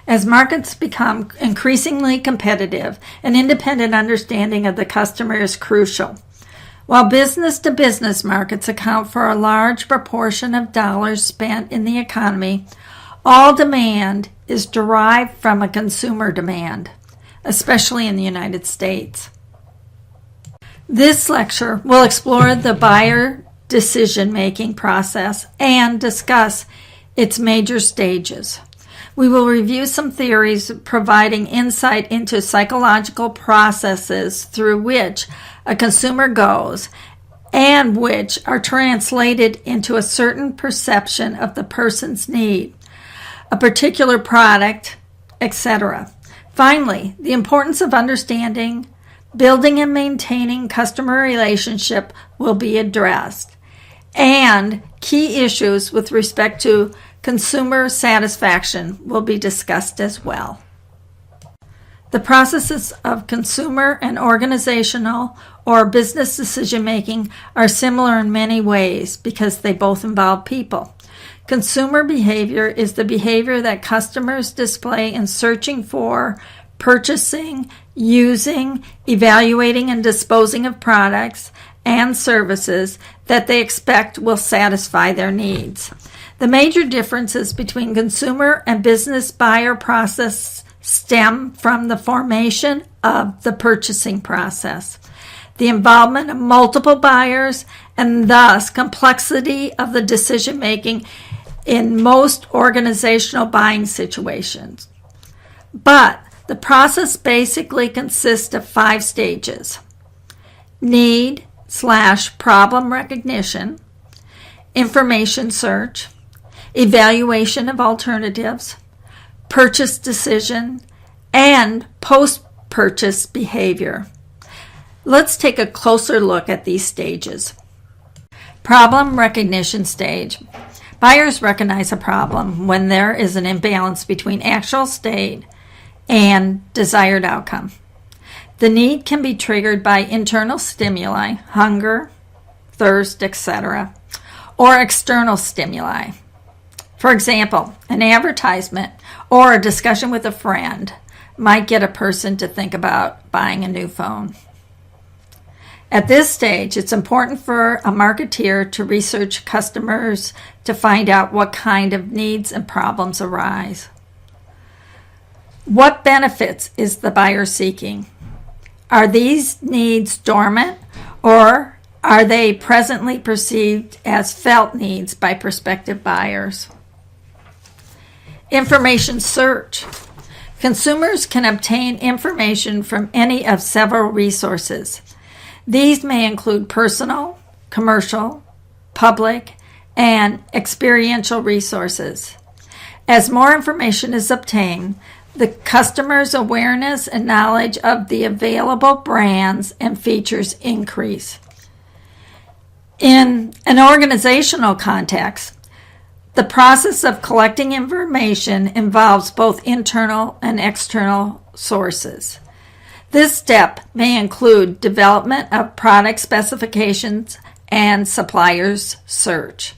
As markets become increasingly competitive, an independent understanding of the customer is crucial. While business-to-business markets account for a large proportion of dollars spent in the economy, all demand is derived from a consumer demand, especially in the United States. This lecture will explore the buyer decision-making process and discuss its major stages. We will review some theories providing insight into psychological processes through which a consumer goes and which are translated into a certain perception of the person's need, a particular product, etc. Finally, the importance of understanding, building and maintaining customer relationship will be addressed, and key issues with respect to consumer satisfaction will be discussed as well. The processes of consumer and organizational or business decision-making are similar in many ways because they both involve people. Consumer behavior is the behavior that customers display in searching for, purchasing, using, evaluating, and disposing of products and services that they expect will satisfy their needs. The major differences between consumer and business buyer process stem from the formation of the purchasing process, the involvement of multiple buyers, and thus complexity of the decision-making in most organizational buying situations. But the process basically consists of 5 stages: need/problem recognition, information search, evaluation of alternatives, purchase decision, and post-purchase behavior. Let's take a closer look at these stages. Problem recognition stage. Buyers recognize a problem when there is an imbalance between actual state and desired outcome. The need can be triggered by internal stimuli, hunger, thirst, etc., or external stimuli. For example, an advertisement or a discussion with a friend might get a person to think about buying a new phone. At this stage, it's important for a marketeer to research customers to find out what kind of needs and problems arise. What benefits is the buyer seeking? Are these needs dormant, or are they presently perceived as felt needs by prospective buyers? Information search. Consumers can obtain information from any of several resources. These may include personal, commercial, public, and experiential resources. As more information is obtained, the customer's awareness and knowledge of the available brands and features increase. In an organizational context, the process of collecting information involves both internal and external sources. This step may include development of product specifications and suppliers search.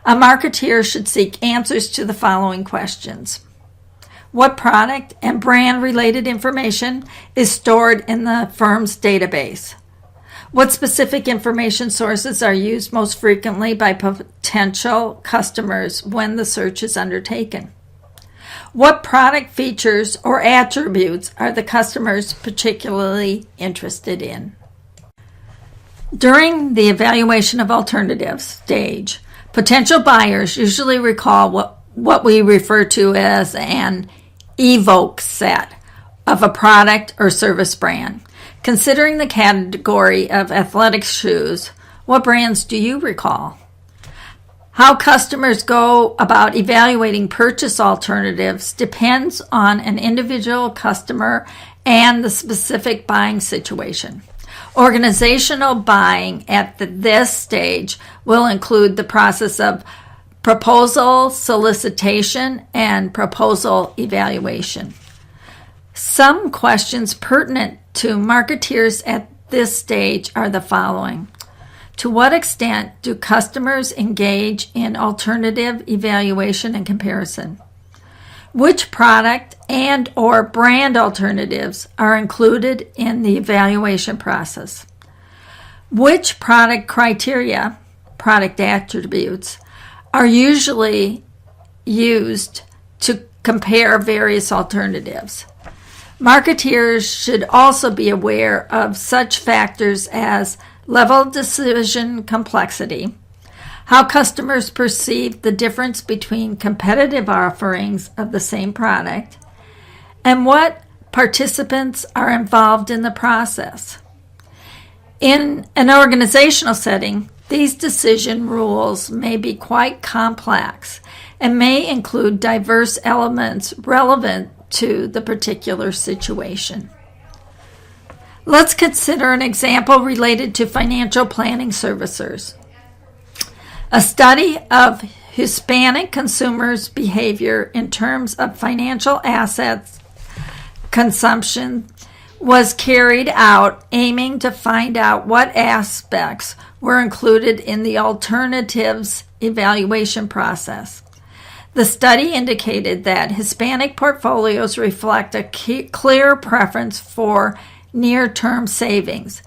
A marketeer should seek answers to the following questions. What product and brand-related information is stored in the firm's database? What specific information sources are used most frequently by potential customers when the search is undertaken? What product features or attributes are the customers particularly interested in? During the evaluation of alternatives stage, potential buyers usually recall what we refer to as an evoke set of a product or service brand. Considering the category of athletic shoes, what brands do you recall? How customers go about evaluating purchase alternatives depends on an individual customer and the specific buying situation. Organizational buying at this stage will include the process of proposal solicitation and proposal evaluation. Some questions pertinent to marketeers at this stage are the following. To what extent do customers engage in alternative evaluation and comparison? Which product and or brand alternatives are included in the evaluation process? Which product criteria, product attributes, are usually used to compare various alternatives? Marketeers should also be aware of such factors as level of decision complexity, how customers perceive the difference between competitive offerings of the same product, and what participants are involved in the process. In an organizational setting, these decision rules may be quite complex and may include diverse elements relevant to the particular situation. Let's consider an example related to financial planning services. A study of Hispanic consumers' behavior in terms of financial assets consumption was carried out aiming to find out what aspects were included in the alternatives evaluation process. The study indicated that Hispanic portfolios reflect a clear preference for near-term savings,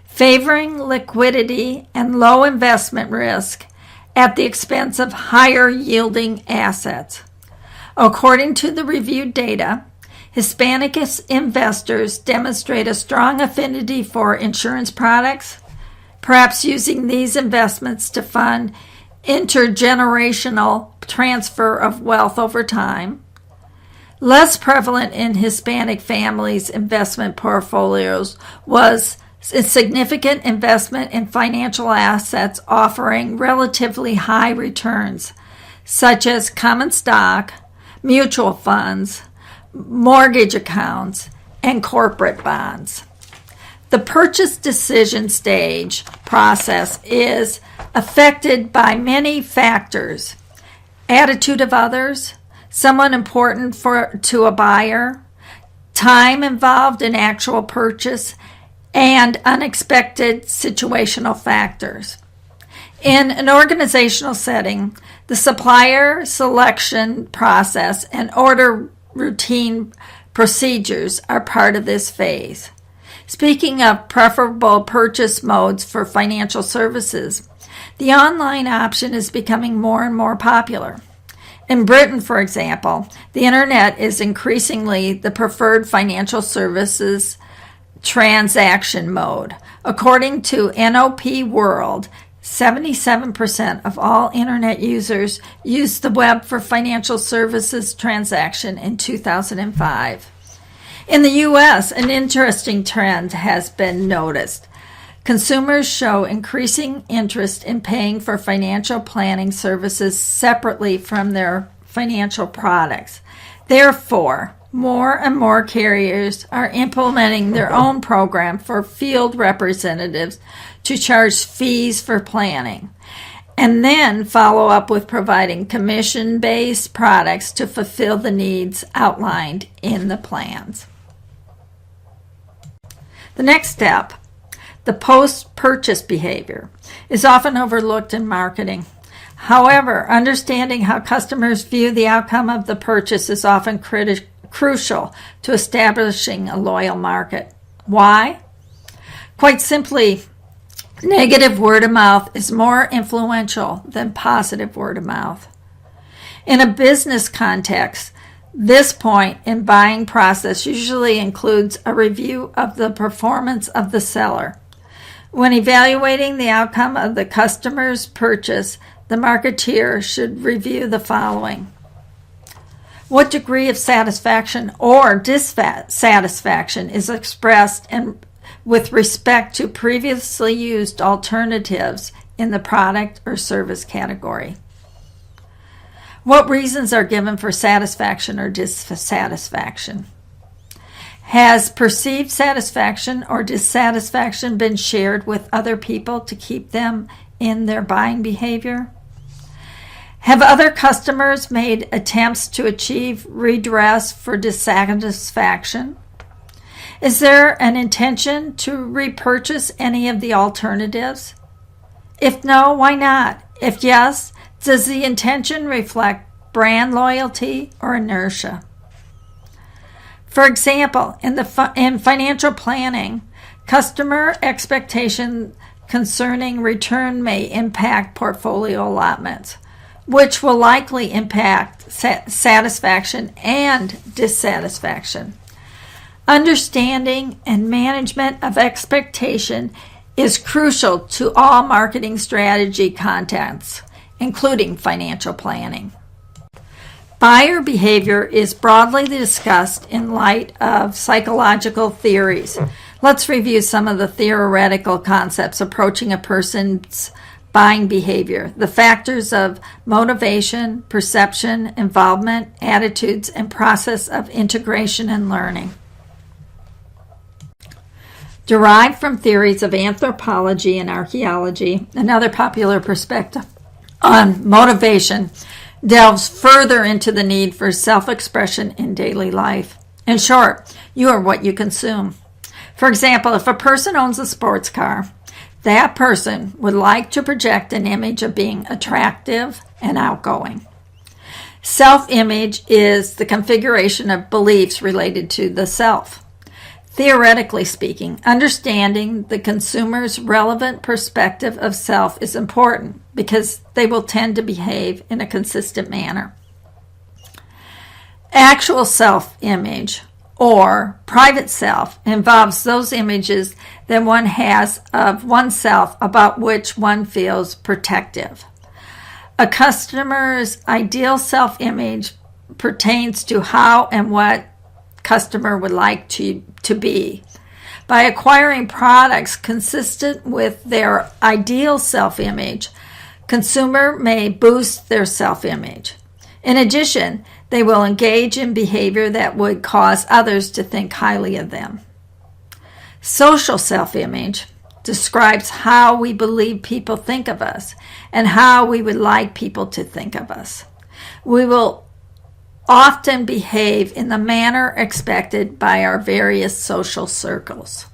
favoring liquidity and low investment risk at the expense of higher-yielding assets. According to the reviewed data, Hispanic investors demonstrate a strong affinity for insurance products, perhaps using these investments to fund intergenerational transfer of wealth over time. Less prevalent in Hispanic families' investment portfolios was a significant investment in financial assets offering relatively high returns, such as common stock, mutual funds, mortgage accounts, and corporate bonds. The purchase decision stage process is affected by many factors: attitude of others, someone important to a buyer, time involved in actual purchase, and unexpected situational factors. In an organizational setting, the supplier selection process and order routine procedures are part of this phase. Speaking of preferable purchase modes for financial services, the online option is becoming more and more popular. In Britain, for example, the internet is increasingly the preferred financial services transaction mode. According to NOP World, 77% of all internet users used the web for financial services transaction in 2005. In the U.S., an interesting trend has been noticed. Consumers show increasing interest in paying for financial planning services separately from their financial products. Therefore, more and more carriers are implementing their own program for field representatives to charge fees for planning, and then follow up with providing commission-based products to fulfill the needs outlined in the plans. The next step, the post-purchase behavior, is often overlooked in marketing. However, understanding how customers view the outcome of the purchase is often crucial to establishing a loyal market. Why? Quite simply, negative word of mouth is more influential than positive word of mouth. In a business context, this point in buying process usually includes a review of the performance of the seller. When evaluating the outcome of the customer's purchase, the marketeer should review the following: what degree of satisfaction or dissatisfaction is expressed with respect to previously used alternatives in the product or service category? What reasons are given for satisfaction or dissatisfaction? Has perceived satisfaction or dissatisfaction been shared with other people to keep them in their buying behavior? Have other customers made attempts to achieve redress for dissatisfaction? Is there an intention to repurchase any of the alternatives? If no, why not? If yes, does the intention reflect brand loyalty, or inertia. For example, in financial planning, customer expectation concerning return may impact portfolio allotments, which will likely impact satisfaction and dissatisfaction. Understanding and management of expectation is crucial to all marketing strategy contents, including financial planning. Buyer behavior is broadly discussed in light of psychological theories. Let's review some of the theoretical concepts approaching a person's buying behavior, the factors of motivation, perception, involvement, attitudes, and process of integration and learning. Derived from theories of anthropology and archaeology, another popular perspective on motivation delves further into the need for self-expression in daily life. In short, you are what you consume. For example, if a person owns a sports car, that person would like to project an image of being attractive and outgoing. Self-image is the configuration of beliefs related to the self. Theoretically speaking, understanding the consumer's relevant perspective of self is important because they will tend to behave in a consistent manner. Actual self-image or private self involves those images that one has of oneself about which one feels protective. A customer's ideal self-image pertains to how and what customer would like to be. By acquiring products consistent with their ideal self-image, consumer may boost their self-image. In addition, they will engage in behavior that would cause others to think highly of them. Social self-image describes how we believe people think of us and how we would like people to think of us. We will often behave in the manner expected by our various social circles.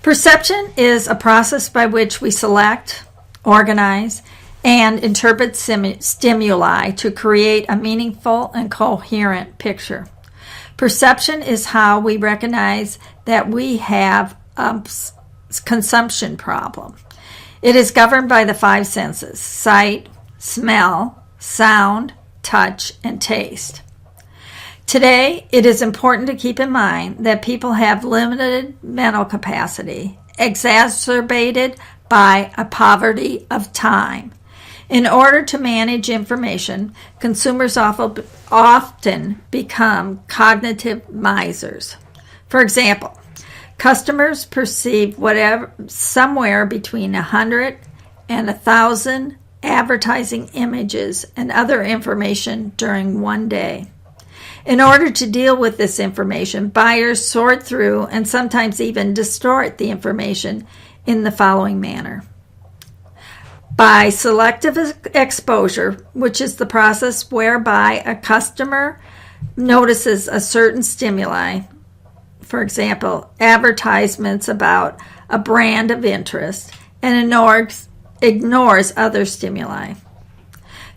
Perception is a process by which we select, organize, and interpret stimuli to create a meaningful and coherent picture. Perception is how we recognize that we have a consumption problem. It is governed by the five senses: sight, smell, sound, touch, and taste. Today, it is important to keep in mind that people have limited mental capacity, exacerbated by a poverty of time. In order to manage information, consumers often become cognitive misers. For example, customers perceive somewhere between 100 and 1,000 advertising images and other information during one day. In order to deal with this information, buyers sort through and sometimes even distort the information in the following manner. By selective exposure, which is the process whereby a customer notices a certain stimuli, for example, advertisements about a brand of interest, and ignores other stimuli.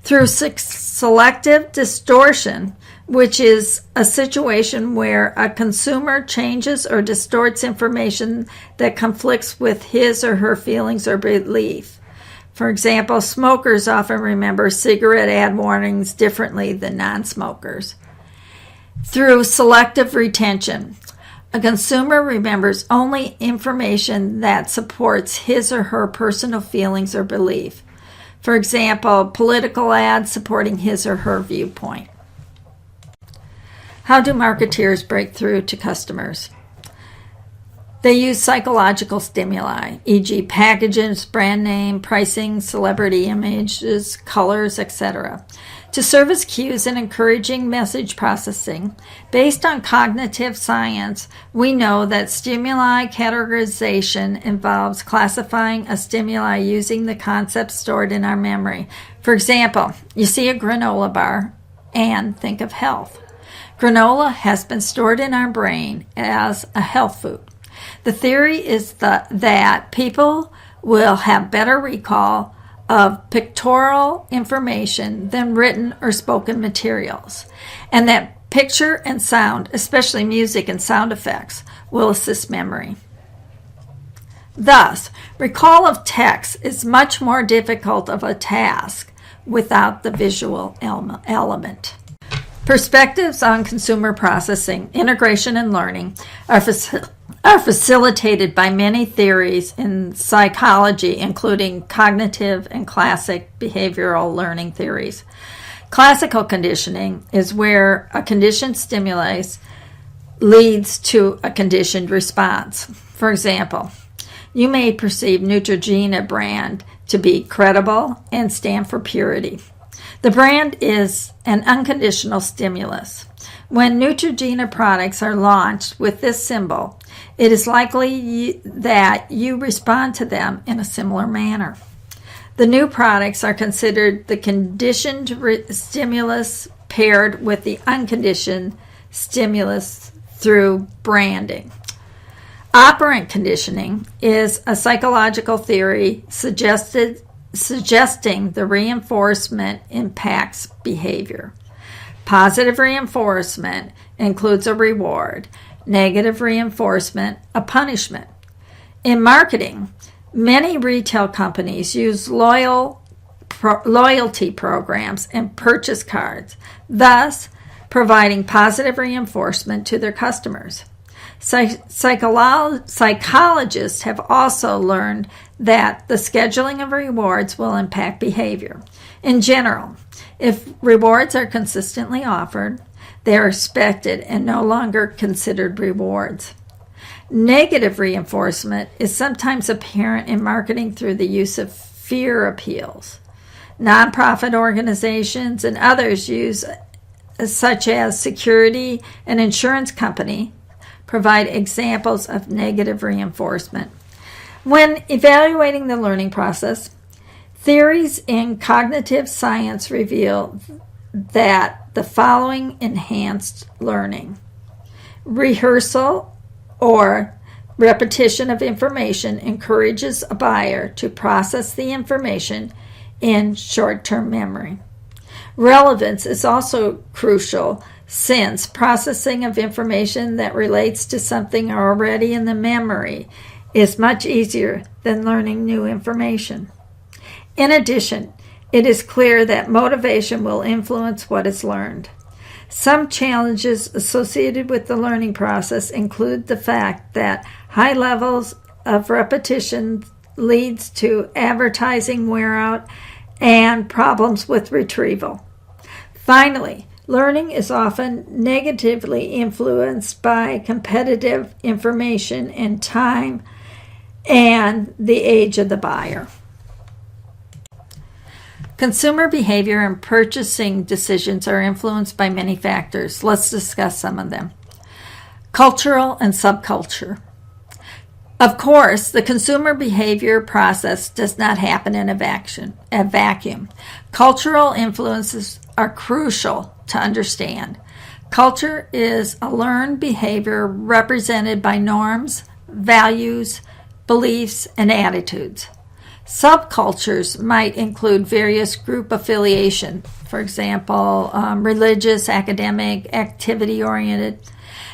Through selective distortion, which is a situation where a consumer changes or distorts information that conflicts with his or her feelings or belief. For example, smokers often remember cigarette ad warnings differently than non-smokers. Through selective retention, a consumer remembers only information that supports his or her personal feelings or belief. For example, political ads supporting his or her viewpoint. How do marketeers break through to customers? They use psychological stimuli, e.g. packages, brand name, pricing, celebrity images, colors, etc., to serve as cues in encouraging message processing. Based on cognitive science, we know that stimuli categorization involves classifying a stimuli using the concepts stored in our memory. For example, you see a granola bar and think of health. Granola has been stored in our brain as a health food. The theory is that people will have better recall of pictorial information than written or spoken materials, and that picture and sound, especially music and sound effects, will assist memory. Thus, recall of text is much more difficult of a task without the visual element. Perspectives on consumer processing, integration, and learning are facilitated by many theories in psychology, including cognitive and classic behavioral learning theories. Classical conditioning is where a conditioned stimulus leads to a conditioned response. For example, you may perceive Neutrogena brand to be credible and stand for purity. The brand is an unconditional stimulus. When Neutrogena products are launched with this symbol, it is likely that you respond to them in a similar manner. The new products are considered the conditioned stimulus paired with the unconditioned stimulus through branding. Operant conditioning is a psychological theory suggesting the reinforcement impacts behavior. Positive reinforcement includes a reward. Negative reinforcement, a punishment. In marketing, many retail companies use loyalty programs and purchase cards, thus providing positive reinforcement to their customers. Psychologists have also learned that the scheduling of rewards will impact behavior. In general, if rewards are consistently offered, they are expected and no longer considered rewards. Negative reinforcement is sometimes apparent in marketing through the use of fear appeals. Nonprofit organizations and others such as security and insurance company, provide examples of negative reinforcement. When evaluating the learning process, theories in cognitive science reveal that the following enhanced learning: rehearsal or repetition of information encourages a buyer to process the information in short-term memory. Relevance is also crucial, since processing of information that relates to something already in the memory is much easier than learning new information. In addition, it is clear that motivation will influence what is learned. Some challenges associated with the learning process include the fact that high levels of repetition leads to advertising wear-out and problems with retrieval. Finally, learning is often negatively influenced by competitive information and time and the age of the buyer. Consumer behavior and purchasing decisions are influenced by many factors. Let's discuss some of them. Cultural and subculture. Of course, the consumer behavior process does not happen in a vacuum. Cultural influences are crucial to understand. Culture is a learned behavior represented by norms, values, beliefs, and attitudes. Subcultures might include various group affiliation, for example, religious, academic, activity-oriented,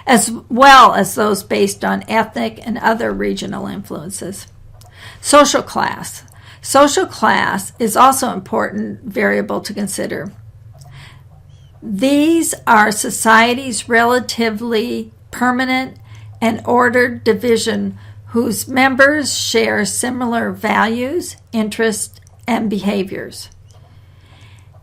as well as those based on ethnic and other regional influences. Social class. Social class is also an important variable to consider. These are society's relatively permanent and ordered division whose members share similar values, interests, and behaviors.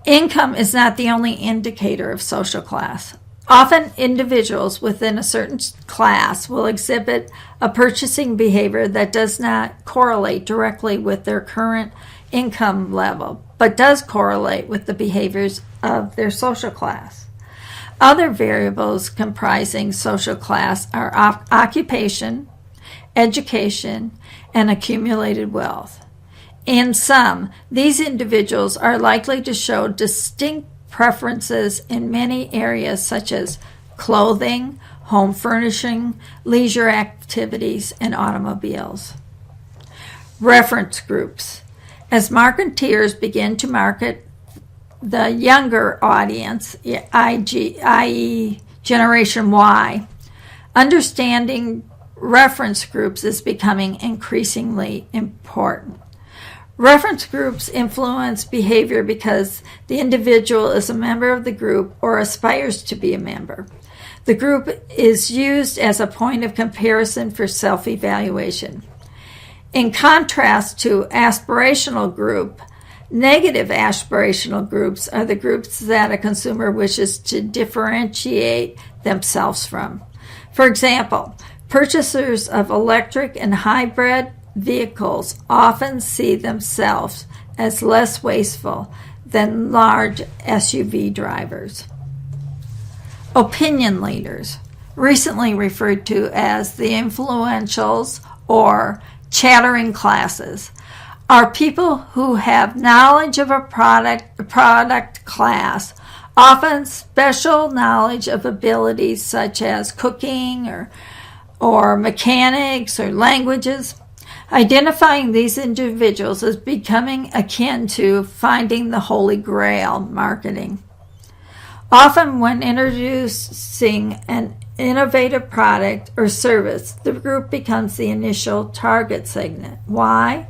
Income is not the only indicator of social class. Often, individuals within a certain class will exhibit a purchasing behavior that does not correlate directly with their current income level, but does correlate with the behaviors of their social class. Other variables comprising social class are occupation, education, and accumulated wealth. In sum, these individuals are likely to show distinct preferences in many areas such as clothing, home furnishing, leisure activities, and automobiles. Reference groups. As marketeers begin to market the younger audience, i.e. Generation Y, understanding reference groups is becoming increasingly important. Reference groups influence behavior because the individual is a member of the group or aspires to be a member. The group is used as a point of comparison for self-evaluation. In contrast to aspirational group, negative aspirational groups are the groups that a consumer wishes to differentiate themselves from. For example, purchasers of electric and hybrid vehicles often see themselves as less wasteful than large SUV drivers. Opinion leaders, recently referred to as the influentials or chattering classes, are people who have knowledge of a product class, often special knowledge of abilities such as cooking or mechanics or languages. Identifying these individuals is becoming akin to finding the Holy Grail marketing. Often when introducing an innovative product or service, the group becomes the initial target segment. Why?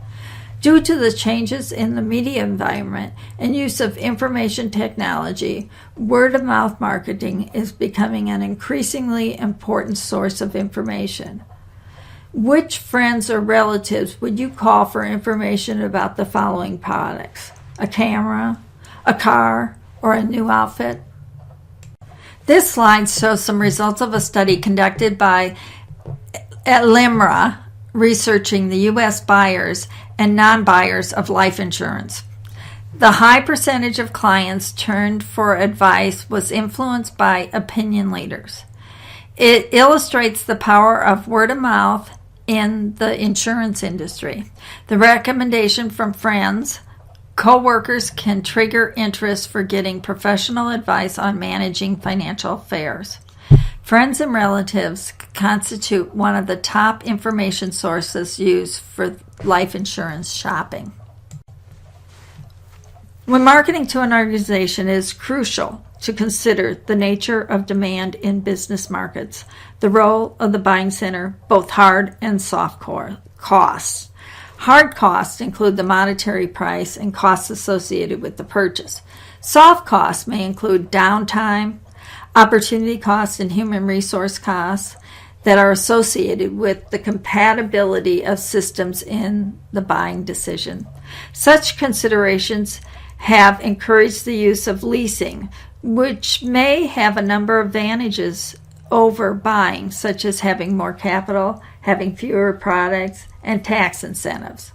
Due to the changes in the media environment and use of information technology, word-of-mouth marketing is becoming an increasingly important source of information. Which friends or relatives would you call for information about the following products? A camera, a car, or a new outfit? This slide shows some results of a study conducted by LIMRA, researching the U.S. buyers and non-buyers of life insurance. The high percentage of clients turned for advice was influenced by opinion leaders. It illustrates the power of word of mouth in the insurance industry. The recommendation from friends, co-workers can trigger interest for getting professional advice on managing financial affairs. Friends and relatives constitute one of the top information sources used for life insurance shopping. When marketing to an organization, it is crucial to consider the nature of demand in business markets, the role of the buying center, both hard and soft costs. Hard costs include the monetary price and costs associated with the purchase. Soft costs may include downtime, opportunity costs, and human resource costs that are associated with the compatibility of systems in the buying decision. Such considerations have encouraged the use of leasing, which may have a number of advantages over buying, such as having more capital, having fewer products, and tax incentives.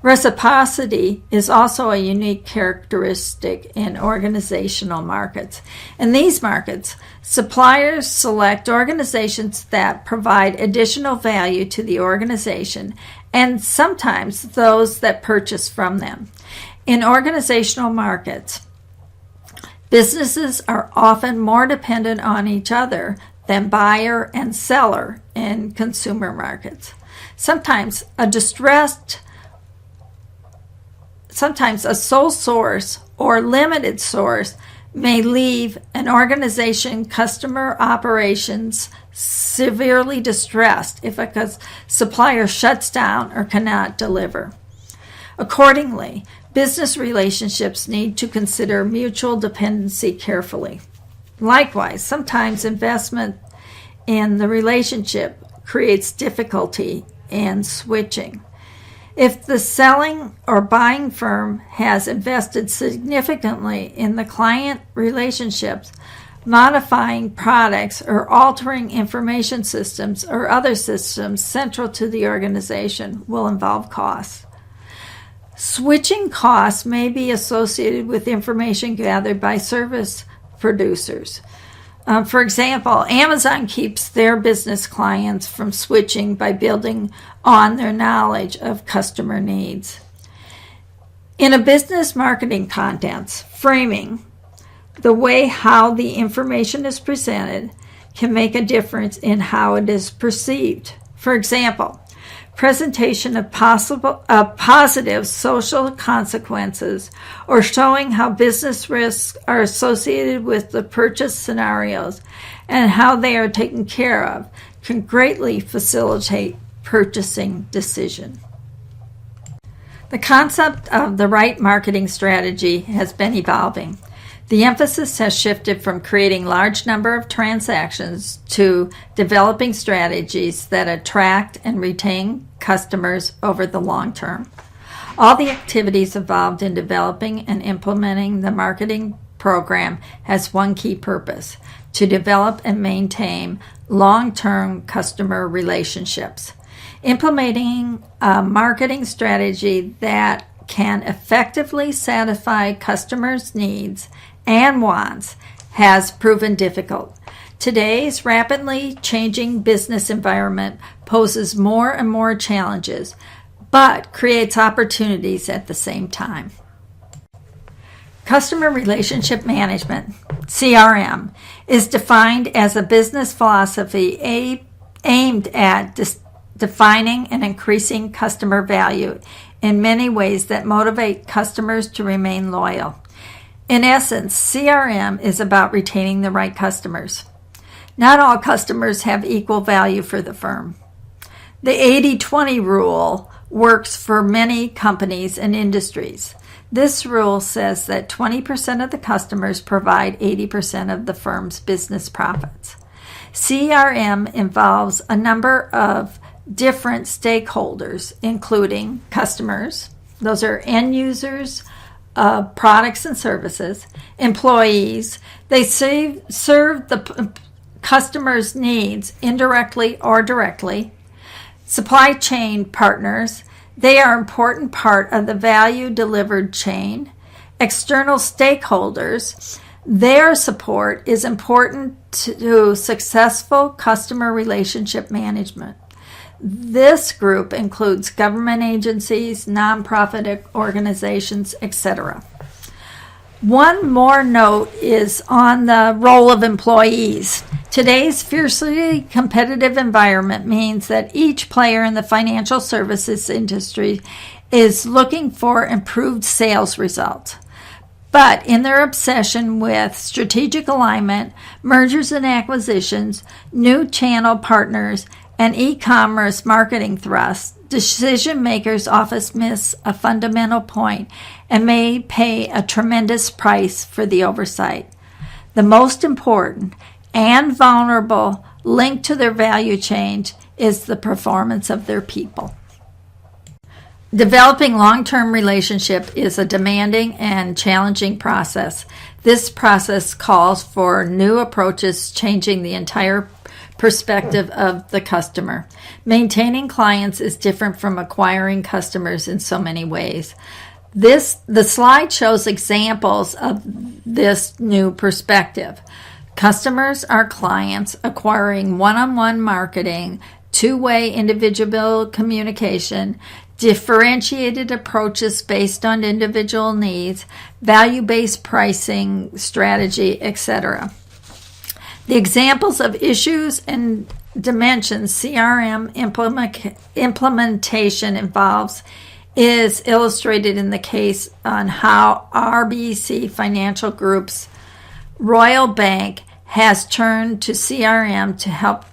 Reciprocity is also a unique characteristic in organizational markets. In these markets, suppliers select organizations that provide additional value to the organization and sometimes those that purchase from them. In organizational markets, businesses are often more dependent on each other than buyer and seller in consumer markets. Sometimes a sole source or limited source may leave an organization customer operations severely distressed if a supplier shuts down or cannot deliver. Accordingly, business relationships need to consider mutual dependency carefully. Likewise, sometimes investment in the relationship creates difficulty in switching. If the selling or buying firm has invested significantly in the client relationships, modifying products or altering information systems or other systems central to the organization will involve costs. Switching costs may be associated with information gathered by service producers. For example, Amazon keeps their business clients from switching by building on their knowledge of customer needs. In a business marketing context, framing, the way how the information is presented, can make a difference in how it is perceived. For example, presentation of positive social consequences, or showing how business risks are associated with the purchase scenarios and how they are taken care of can greatly facilitate purchasing decision. The concept of the right marketing strategy has been evolving. The emphasis has shifted from creating large number of transactions to developing strategies that attract and retain customers over the long term. All the activities involved in developing and implementing the marketing program has one key purpose: to develop and maintain long-term customer relationships. Implementing a marketing strategy that can effectively satisfy customers' needs and wants has proven difficult. Today's rapidly changing business environment poses more and more challenges, but creates opportunities at the same time. Customer Relationship Management, CRM, is defined as a business philosophy aimed at defining and increasing customer value in many ways that motivate customers to remain loyal. In essence, CRM is about retaining the right customers. Not all customers have equal value for the firm. The 80-20 rule works for many companies and industries. This rule says that 20% of the customers provide 80% of the firm's business profits. CRM involves a number of different stakeholders, including customers, those are end users of products and services, employees, they serve the customer's needs indirectly or directly, supply chain partners, they are an important part of the value delivered chain, external stakeholders, their support is important to successful customer relationship management. This group includes government agencies, nonprofit organizations, etc. One more note is on the role of employees. Today's fiercely competitive environment means that each player in the financial services industry is looking for improved sales results. But in their obsession with strategic alignment, mergers and acquisitions, new channel partners, and e-commerce marketing thrusts, decision makers often miss a fundamental point and may pay a tremendous price for the oversight. The most important and vulnerable link to their value chain is the performance of their people. Developing long-term relationship is a demanding and challenging process. This process calls for new approaches, changing the entire perspective of the customer. Maintaining clients is different from acquiring customers in so many ways. The slide shows examples of this new perspective. Customers are clients, acquiring one-on-one marketing, two-way individual communication, differentiated approaches based on individual needs, value-based pricing strategy, etc. The examples of issues and dimensions CRM implementation involves is illustrated in the case on how RBC Financial Group's Royal Bank has turned to CRM to help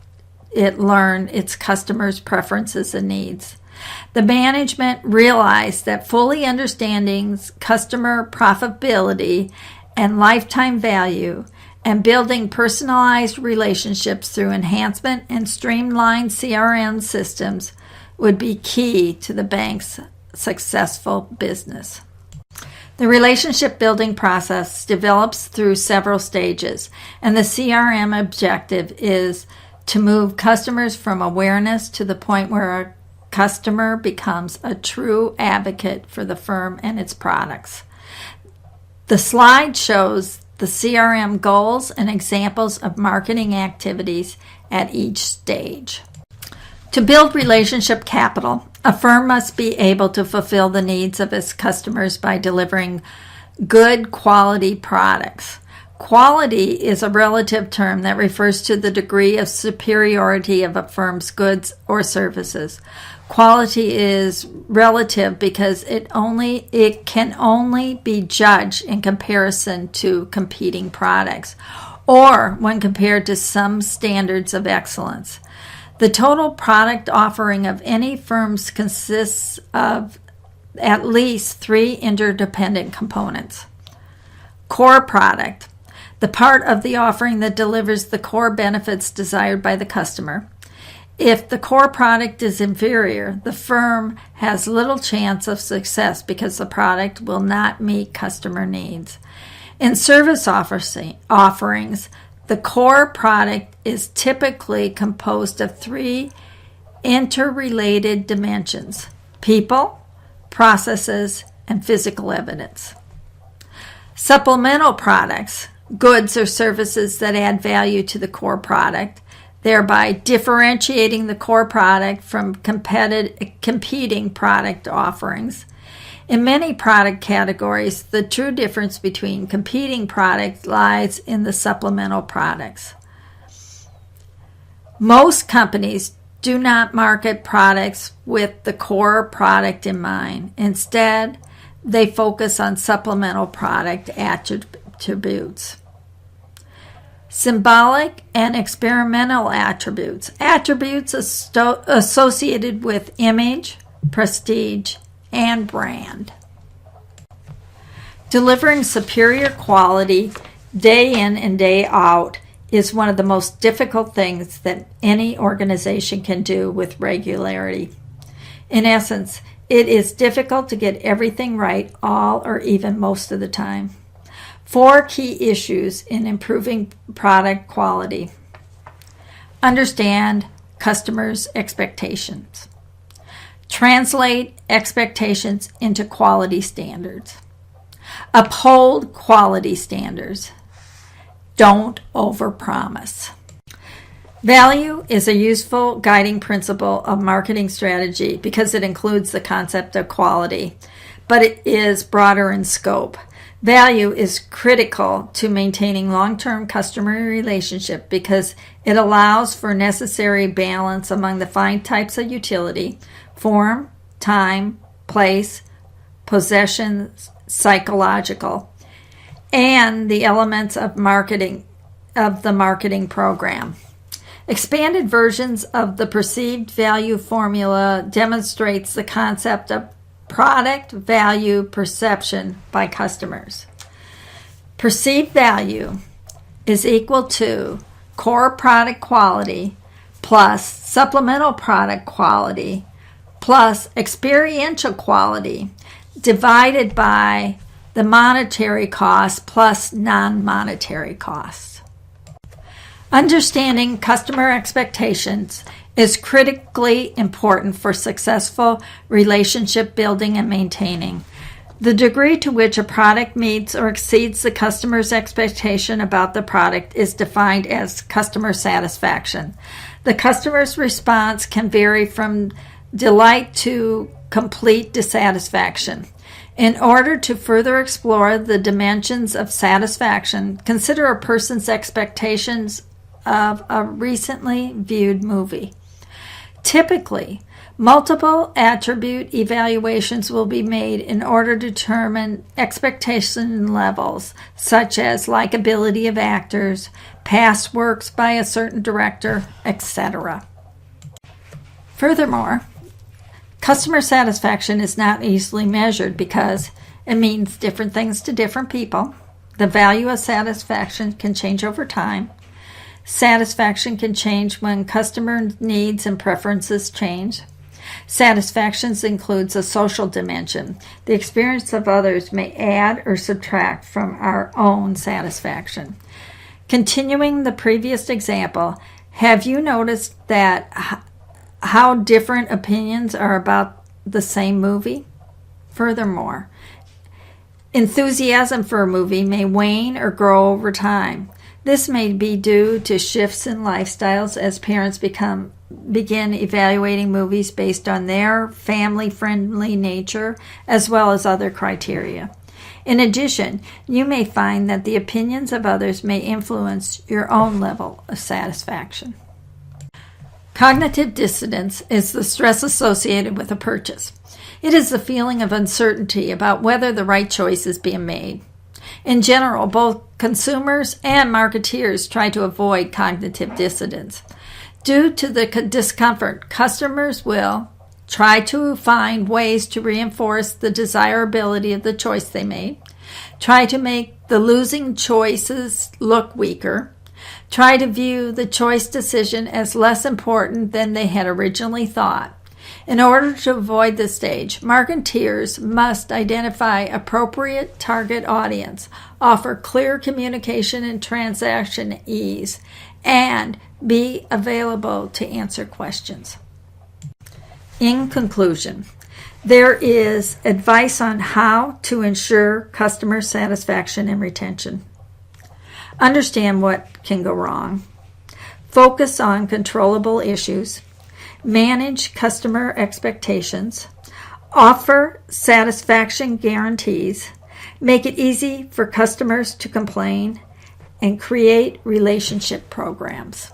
it learn its customers' preferences and needs. The management realized that fully understanding customer profitability and lifetime value and building personalized relationships through enhancement and streamlined CRM systems would be key to the bank's successful business. The relationship building process develops through several stages, and the CRM objective is to move customers from awareness to the point where a customer becomes a true advocate for the firm and its products. The slide shows the CRM goals and examples of marketing activities at each stage. To build relationship capital, a firm must be able to fulfill the needs of its customers by delivering good quality products. Quality is a relative term that refers to the degree of superiority of a firm's goods or services. Quality is relative because it can only be judged in comparison to competing products or when compared to some standards of excellence. The total product offering of any firms consists of at least 3 interdependent components. Core product, the part of the offering that delivers the core benefits desired by the customer. If the core product is inferior, the firm has little chance of success because the product will not meet customer needs. In service offerings, the core product is typically composed of 3 interrelated dimensions: people, processes, and physical evidence. Supplemental products, goods or services that add value to the core product, thereby differentiating the core product from competing product offerings. In many product categories, the true difference between competing products lies in the supplemental products. Most companies do not market products with the core product in mind. Instead, they focus on supplemental product attributes. Symbolic and experimental attributes. Attributes associated with image, prestige, and brand. Delivering superior quality day in and day out is one of the most difficult things that any organization can do with regularity. In essence, it is difficult to get everything right all or even most of the time. 4 key issues in improving product quality. Understand customers' expectations. Translate expectations into quality standards. Uphold quality standards. Don't overpromise. Value is a useful guiding principle of marketing strategy because it includes the concept of quality, but it is broader in scope. Value is critical to maintaining long-term customer relationship because it allows for necessary balance among the 5 types of utility: form, time, place, possessions, psychological, and the elements of the marketing program. Expanded versions of the perceived value formula demonstrates the concept of product value perception by customers. Perceived value is equal to core product quality plus supplemental product quality plus experiential quality divided by the monetary cost plus non-monetary costs. Understanding customer expectations is critically important for successful relationship building and maintaining. The degree to which a product meets or exceeds the customer's expectation about the product is defined as customer satisfaction. The customer's response can vary from delight to complete dissatisfaction. In order to further explore the dimensions of satisfaction, consider a person's expectations of a recently viewed movie. Typically, multiple attribute evaluations will be made in order to determine expectation levels, such as likability of actors, past works by a certain director, etc. Furthermore, customer satisfaction is not easily measured because it means different things to different people. The value of satisfaction can change over time. Satisfaction can change when customer needs and preferences change. Satisfaction includes a social dimension. The experience of others may add or subtract from our own satisfaction. Continuing the previous example, have you noticed that how different opinions are about the same movie? Furthermore, enthusiasm for a movie may wane or grow over time. This may be due to shifts in lifestyles as parents begin evaluating movies based on their family-friendly nature as well as other criteria. In addition, you may find that the opinions of others may influence your own level of satisfaction. Cognitive dissonance is the stress associated with a purchase. It is the feeling of uncertainty about whether the right choice is being made. In general, both consumers and marketeers try to avoid cognitive dissonance. Due to the discomfort, customers will try to find ways to reinforce the desirability of the choice they made, try to make the losing choices look weaker, try to view the choice decision as less important than they had originally thought. In order to avoid this stage, marketeers must identify appropriate target audience, offer clear communication and transaction ease, and be available to answer questions. In conclusion, there is advice on how to ensure customer satisfaction and retention. Understand what can go wrong. Focus on controllable issues. Manage customer expectations. Offer satisfaction guarantees. Make it easy for customers to complain. And create relationship programs.